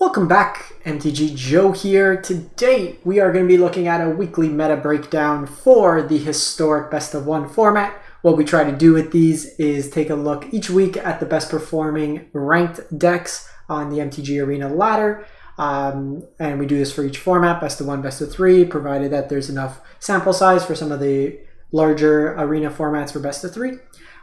Welcome back, MTG Joe here. Today we are going to be looking at a weekly meta breakdown for the historic best of one format. What we try to do with these is take a look each week at the best performing ranked decks on the MTG Arena ladder. And we do this for each format, best of one, best of three, provided that there's enough sample size for some of the larger arena formats for best of three.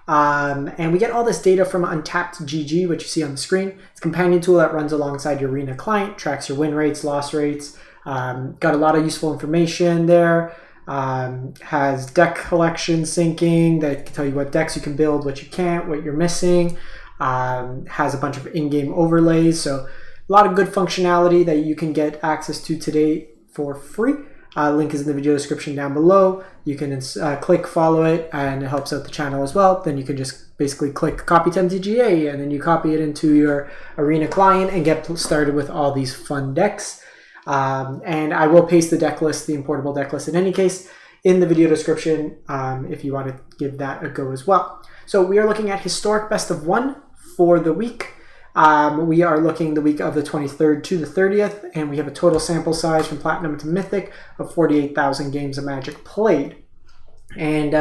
And we get all this data from Untapped GG, which you see on the screen. It's a companion tool that runs alongside your arena client, tracks your win rates, loss rates, got a lot of useful information there, has deck collection syncing that can tell you what decks you can build, what you can't, what you're missing, has a bunch of in-game overlays, so a lot of good functionality that you can get access to today for free. Link is in the video description down below. You can click follow it, and it helps out the channel as well. Then you can just basically click copy to MTGA, and then you copy it into your arena client and get started with all these fun decks. And I will paste the deck list, the importable deck list in any case, in the video description if you want to give that a go as well. So we are looking at historic best of one for the week. We are looking the week of the 23rd to the 30th, and we have a total sample size from Platinum to Mythic of 48,000 games of Magic played. And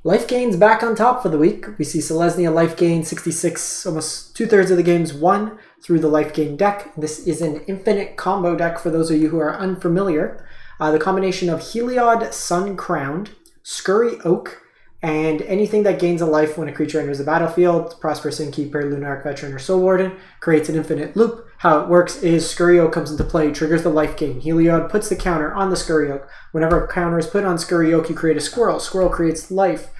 life gains back on top for the week. We see Selesnya life gain 66, almost 2/3 of the games won through the life gain deck. This is an infinite combo deck for those of you who are unfamiliar. The combination of Heliod, Sun Crowned, Scurry Oak, and anything that gains a life when a creature enters the battlefield, Prosperous Innkeeper, Lunarch Veteran, or Soul Warden, creates an infinite loop. How it works is Scurry Oak comes into play, triggers the life gain. Heliod puts the counter on the Scurry Oak. Whenever a counter is put on Scurry Oak, you create a squirrel. Squirrel creates life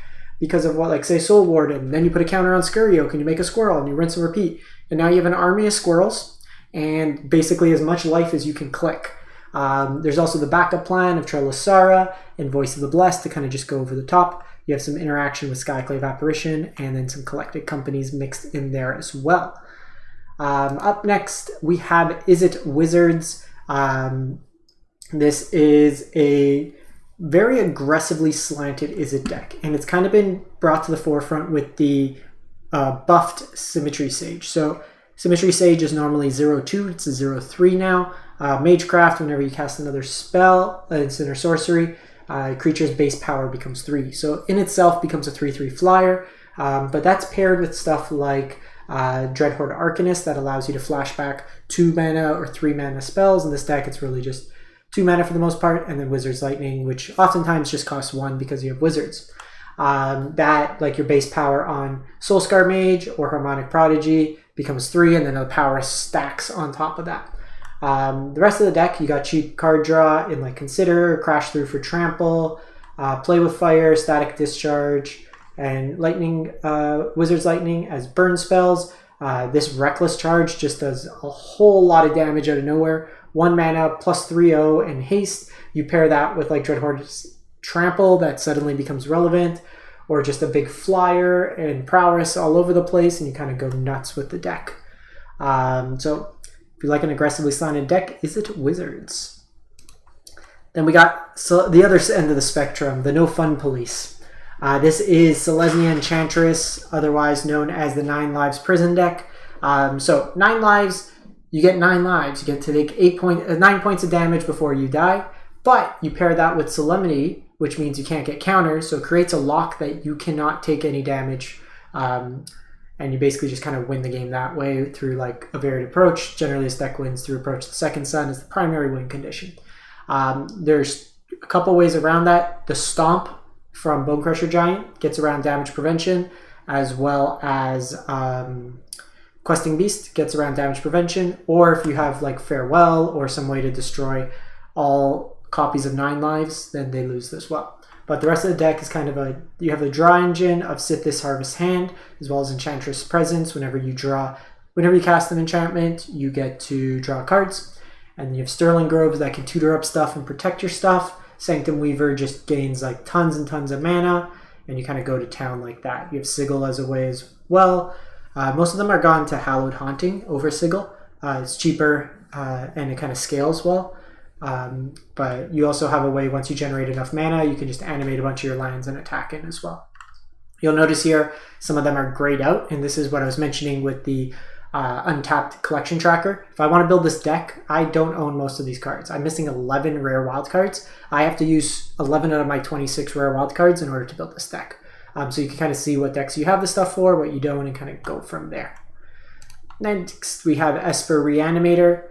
because of what, like say Soul Warden. Then you put a counter on Scurry Oak and you make a squirrel and you rinse and repeat. And now you have an army of squirrels and basically as much life as you can click. There's also the backup plan of Trelasarra and Voice of the Blessed to kind of just go over the top. You have some interaction with Skyclave Apparition and then some collected companies mixed in there as well. Up next, we have Izzet Wizards. This is a very aggressively slanted Izzet deck, and it's kind of been brought to the forefront with the buffed Symmetry Sage. So Symmetry Sage is normally 0/2, it's a 0/3 now. Magecraft, whenever you cast another spell, instant or sorcery, creature's base power becomes 3. So in itself becomes a 3/3 flyer, but that's paired with stuff like Dreadhorde Arcanist that allows you to flashback 2 mana or 3 mana spells. In this deck, it's really just 2 mana for the most part, and then Wizard's Lightning, which oftentimes just costs 1 because you have Wizards. That, like your base power on Soul-Scar Mage or Harmonic Prodigy, becomes 3, and then the power stacks on top of that. The rest of the deck, you got cheap card draw in like Consider, Crash Through for Trample, Play with Fire, Static Discharge, and Lightning, Wizard's Lightning as burn spells. This Reckless Charge just does a whole lot of damage out of nowhere. 1 mana plus 3/0 and haste. You pair that with like Dreadhorde's Trample that suddenly becomes relevant, or just a big flyer and prowess all over the place, and you kind of go nuts with the deck. So if you like an aggressively slanted deck, Izzet Wizards. Then we got the other end of the spectrum, the No Fun Police. This is Celesmia Enchantress, otherwise known as the 9 Lives Prison deck. So 9 lives, you get 9 lives. You get to take 9 points of damage before you die, but you pair that with Solemnity, which means you can't get counters, so it creates a lock that you cannot take any damage. And you basically just kind of win the game that way through like a varied approach. Generally, this deck wins through Approach the Second Sun as the primary win condition. There's a couple ways around that. The Stomp from Bonecrusher Giant gets around damage prevention, as well as Questing Beast gets around damage prevention, or if you have like Farewell or some way to destroy all copies of 9 lives, then they lose as well. But the rest of the deck is kind of you have the draw engine of Sithis Harvest Hand, as well as Enchantress Presence. Whenever you cast an enchantment, you get to draw cards. And you have Sterling Groves that can tutor up stuff and protect your stuff. Sanctum Weaver just gains like tons and tons of mana, and you kind of go to town like that. You have Sigil as a way as well. Most of them are gone to Hallowed Haunting over Sigil. It's cheaper and it kind of scales well. But you also have a way, once you generate enough mana, you can just animate a bunch of your lands and attack in as well. You'll notice here some of them are grayed out, and this is what I was mentioning with the untapped collection tracker. If I want to build this deck, I don't own most of these cards. I'm missing 11 rare wild cards. I have to use 11 out of my 26 rare wild cards in order to build this deck. So you can kind of see what decks you have the stuff for, what you don't, and kind of go from there. Next, we have Esper Reanimator.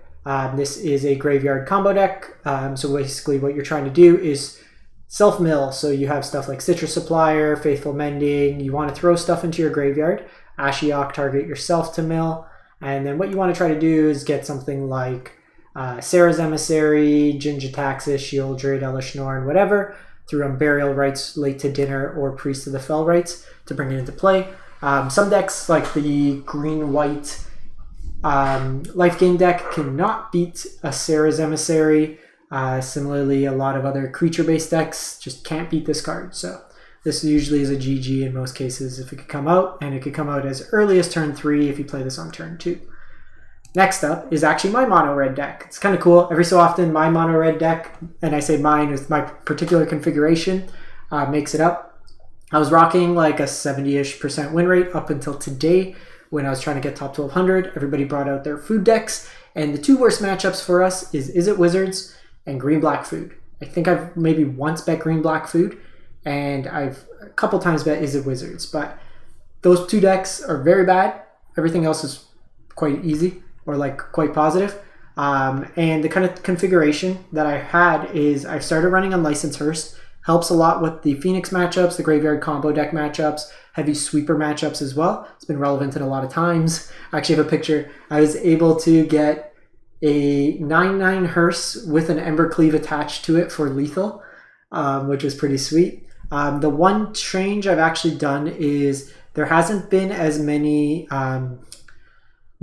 This is a graveyard combo deck. So basically what you're trying to do is self-mill. So you have stuff like Citrus Supplier, Faithful Mending. You want to throw stuff into your graveyard. Ashiok, target yourself to mill. And then what you want to try to do is get something like Sarah's Emissary, Jin-Gitaxias, Shieldred, Elish Norn, whatever, through Burial Rites, Late to Dinner, or Priest of the Fell Rites to bring it into play. Some decks, like the green-white Life Gain deck, cannot beat a Sarah's Emissary. Similarly, a lot of other creature-based decks just can't beat this card. So this usually is a GG in most cases if it could come out, and it could come out as early as turn 3 if you play this on turn 2. Next up is actually my mono-red deck. It's kind of cool. Every so often, my mono-red deck, and I say mine with my particular configuration, makes it up. I was rocking like a 70-ish% win rate up until today when I was trying to get top 1200. Everybody brought out their food decks, and the two worst matchups for us is Izzet Wizards and Green-Black Food. I think I've maybe once bet Green-Black Food, and I've a couple times bet Izzet Wizards, but those two decks are very bad. Everything else is quite easy, or like quite positive. And the kind of configuration that I had is I started running Unlicensed Hearse. Helps a lot with the Phoenix matchups, the Graveyard Combo deck matchups, heavy sweeper matchups as well. It's been relevant in a lot of times. I actually have a picture. I was able to get a 9/9 Hearse with an Embercleave attached to it for lethal, which was pretty sweet. The one change I've actually done is there hasn't been as many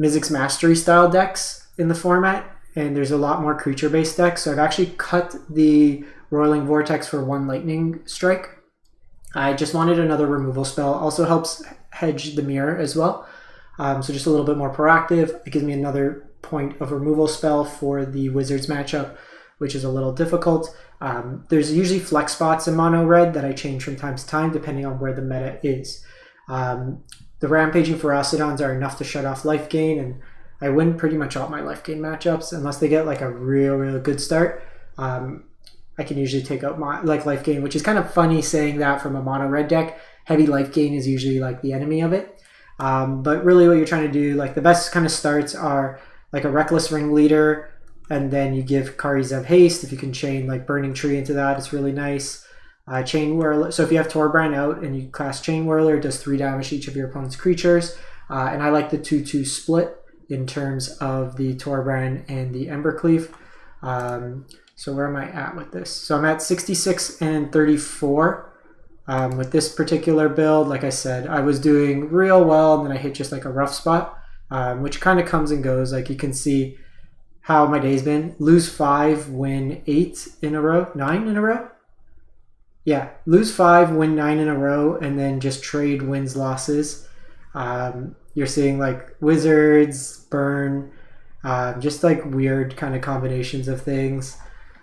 Mizzix Mastery style decks in the format, and there's a lot more creature-based decks. So I've actually cut the Roiling Vortex for 1 Lightning Strike. I just wanted another removal spell. Also helps hedge the mirror as well. So just a little bit more proactive. It gives me another point of removal spell for the Wizards matchup, which is a little difficult. There's usually flex spots in mono red that I change from time to time depending on where the meta is. The Rampaging Ferocidons are enough to shut off life gain, and I win pretty much all my life gain matchups unless they get like a real good start. I can usually take out my life gain, which is kind of funny saying that from a mono red deck. Heavy life gain is usually like the enemy of it. But really what you're trying to do, like the best kind of starts are like a Reckless Ringleader, and then you give Kari Zev haste. If you can chain like Burning Tree into that, it's really nice. Chain Whirler. So if you have Torbran out and you cast Chain Whirler, it does 3 damage to each of your opponent's creatures. And I like the 2/2 split in terms of the Torbran and the Embercleave. So where am I at with this? So I'm at 66 and 34 with this particular build. Like I said, I was doing real well, and then I hit just like a rough spot, which kind of comes and goes. Like you can see how my day's been. Lose 5, win 8 in a row, 9 in a row. Yeah, lose 5, win 9 in a row, and then just trade wins, losses. You're seeing like Wizards, Burn, just like weird kind of combinations of things.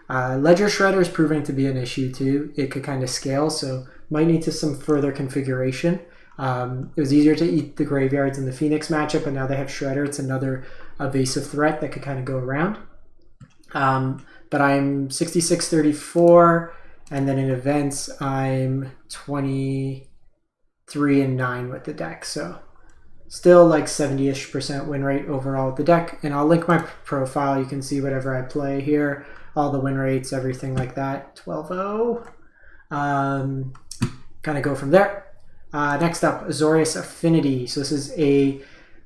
Ledger Shredder is proving to be an issue too. It could kind of scale, so might need to some further configuration. It was easier to eat the Graveyards in the Phoenix matchup, and now they have Shredder. It's another evasive threat that could kind of go around. But I'm 66-34, and then in events I'm 23 and 9 with the deck. So still like 70-ish% win rate overall with the deck. And I'll link my profile. You can see whatever I play here, all the win rates, everything like that. 12-0. Kind of go from there. Next up, Azorius Affinity. So this is a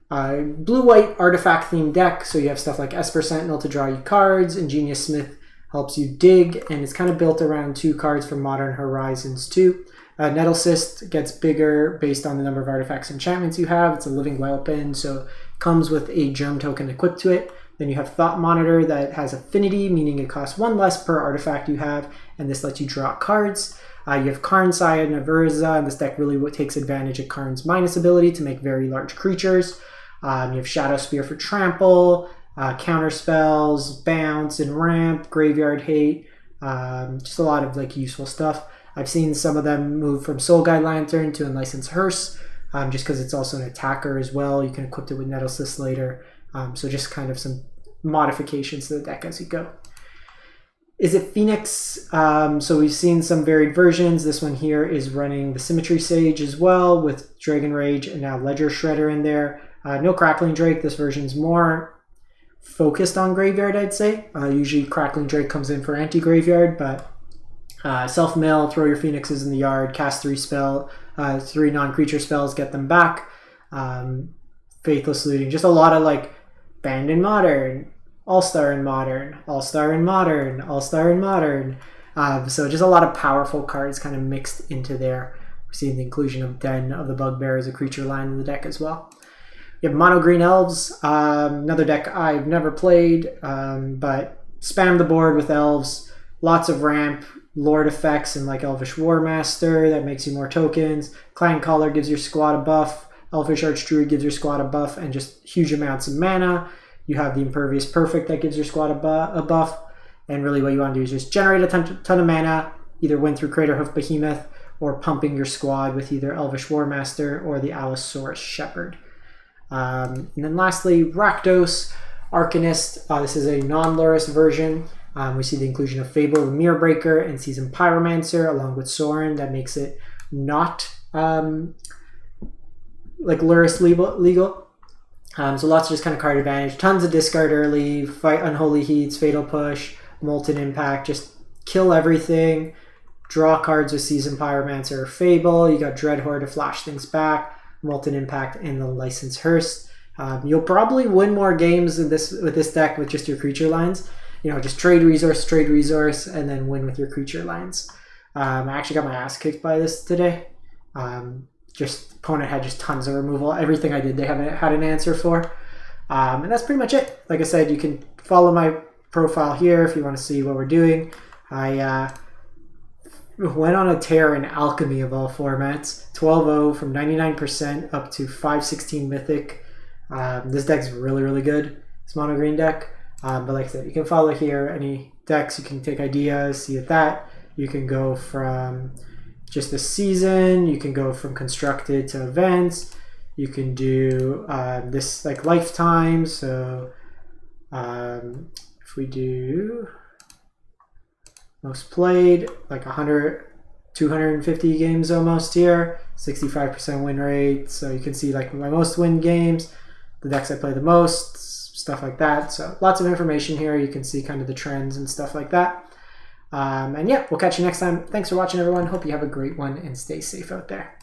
blue-white artifact themed deck. So you have stuff like Esper Sentinel to draw you cards. Ingenious Smith helps you dig, and it's kind of built around 2 cards from Modern Horizons 2. Nettlecyst gets bigger based on the number of artifacts and enchantments you have. It's a living weapon, so it comes with a germ token equipped to it. Then you have Thought Monitor that has affinity, meaning it costs 1 less per artifact you have, and this lets you draw cards. You have Karn's Sire and Averza, and this deck really takes advantage of Karn's minus ability to make very large creatures. You have Shadow Spear for trample, counter spells, bounce and ramp, graveyard hate, just a lot of like useful stuff. I've seen some of them move from Soul Guide Lantern to Unlicensed Hearse. just because it's also an attacker as well. You can equip it with Nettlecyst later. So just kind of some modifications to the deck as you go. Izzet Phoenix? So we've seen some varied versions. This one here is running the Symmetry Sage as well with Dragon Rage and now Ledger Shredder in there. No Crackling Drake. This version's more focused on Graveyard, I'd say. Usually Crackling Drake comes in for anti-Graveyard, but self-mill, throw your Phoenixes in the yard, cast 3 non-creature spells, get them back. Faithless Looting, just a lot of like Banned in Modern, All-Star in Modern, All-Star in Modern, All-Star in Modern. So just a lot of powerful cards kind of mixed into there. We're seeing the inclusion of Den of the Bugbear as a creature line in the deck as well. You have Mono Green Elves, another deck I've never played, but spam the board with Elves, lots of ramp, Lord effects, and like Elvish Warmaster that makes you more tokens. Clan Caller gives your squad a buff, Elfish Archdruid gives your squad a buff, and just huge amounts of mana. You have the Impervious Perfect that gives your squad a buff, and really what you want to do is just generate a ton of mana, either win through Craterhoof Behemoth, or pumping your squad with either Elvish Warmaster or the Allosaurus Shepherd. And then lastly, Rakdos Arcanist. This is a non-Lurrus version. We see the inclusion of Fable, the Mirror Breaker, and Seasoned Pyromancer, along with Sorin. That makes it not like Lurrus legal. So lots of just kind of card advantage. Tons of discard early, fight Unholy Heats, Fatal Push, Molten Impact, just kill everything. Draw cards with Seasoned Pyromancer or Fable. You got Dreadhorde to flash things back. Molten Impact, and the License Hearse. You'll probably win more games with this deck with just your creature lines. You know, just trade resource, and then win with your creature lines. I actually got my ass kicked by this today. Just opponent had just tons of removal. Everything I did, they haven't had an answer for. And that's pretty much it. Like I said, you can follow my profile here if you want to see what we're doing. I went on a tear in Alchemy of all formats. 12-0 from 99% up to 516 Mythic. This deck's really, really good. It's mono green deck. But like I said, you can follow here any decks. You can take ideas, see that. You can go from just a season. You can go from constructed to events. You can do this like lifetime. So if we do most played, like 100, 250 games almost here, 65% win rate. So you can see like my most win games, the decks I play the most, stuff like that. So lots of information here. You can see kind of the trends and stuff like that. And yeah, we'll catch you next time. Thanks for watching, everyone. Hope you have a great one and stay safe out there.